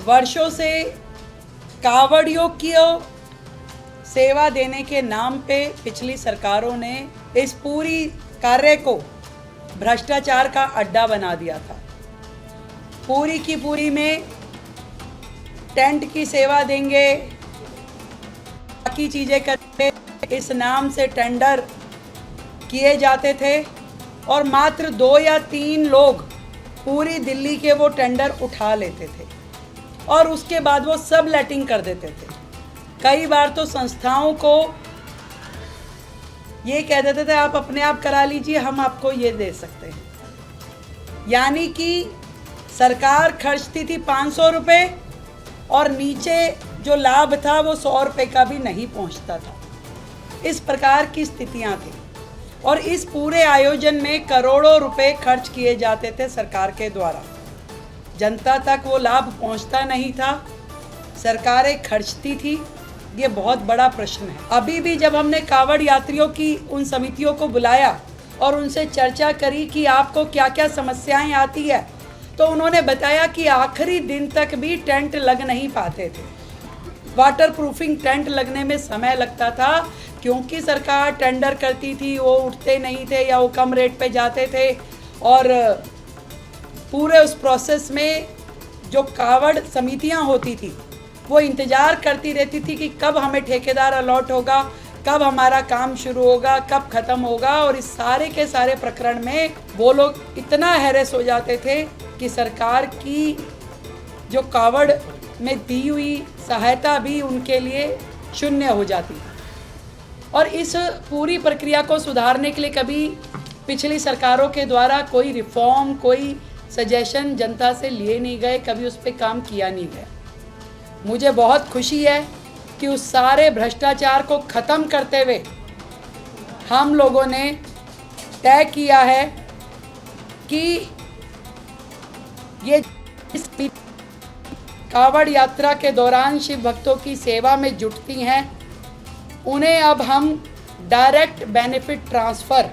वर्षों से कावड़ियों की सेवा देने के नाम पे पिछली सरकारों ने इस पूरी कार्य को भ्रष्टाचार का अड्डा बना दिया था। पूरी की पूरी में टेंट की सेवा देंगे, बाकी चीज़ें करके इस नाम से टेंडर किए जाते थे और मात्र 2 या 3 लोग पूरी दिल्ली के वो टेंडर उठा लेते थे और उसके बाद वो सब लेटिंग कर देते थे। कई बार तो संस्थाओं को ये कह देते थे आप अपने आप करा लीजिए, हम आपको ये दे सकते हैं। यानी कि सरकार खर्चती थी 500 रुपये और नीचे जो लाभ था वो 100 रुपये का भी नहीं पहुंचता था। इस प्रकार की स्थितियां थी और इस पूरे आयोजन में करोड़ों रुपए खर्च किए जाते थे सरकार के द्वारा। जनता तक वो लाभ पहुंचता नहीं था, सरकारें खर्चती थी। ये बहुत बड़ा प्रश्न है। अभी भी जब हमने कावड़ यात्रियों की उन समितियों को बुलाया और उनसे चर्चा करी कि आपको क्या क्या समस्याएं आती है, तो उन्होंने बताया कि आखिरी दिन तक भी टेंट लग नहीं पाते थे। वाटर प्रूफिंग टेंट लगने में समय लगता था क्योंकि सरकार टेंडर करती थी, वो उठते नहीं थे या वो कम रेट पे जाते थे और पूरे उस प्रोसेस में जो कावड़ समितियां होती थी वो इंतज़ार करती रहती थी कि कब हमें ठेकेदार अलॉट होगा, कब हमारा काम शुरू होगा, कब ख़त्म होगा। और इस सारे के सारे प्रकरण में वो लोग इतना हैरेस हो जाते थे कि सरकार की जो कावड़ में दी हुई सहायता भी उनके लिए शून्य हो जाती। और इस पूरी प्रक्रिया को सुधारने के लिए कभी पिछली सरकारों के द्वारा कोई रिफॉर्म, कोई सजेशन जनता से लिए नहीं गए, कभी उस पर काम किया नहीं गया। मुझे बहुत खुशी है कि उस सारे भ्रष्टाचार को ख़त्म करते हुए हम लोगों ने तय किया है कि ये कावड़ यात्रा के दौरान शिव भक्तों की सेवा में जुटती हैं, उन्हें अब हम डायरेक्ट बेनिफिट ट्रांसफ़र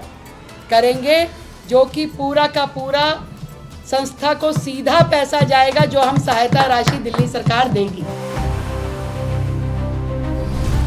करेंगे, जो कि पूरा का पूरा संस्था को सीधा पैसा जाएगा जो हम सहायता राशि दिल्ली सरकार देगी।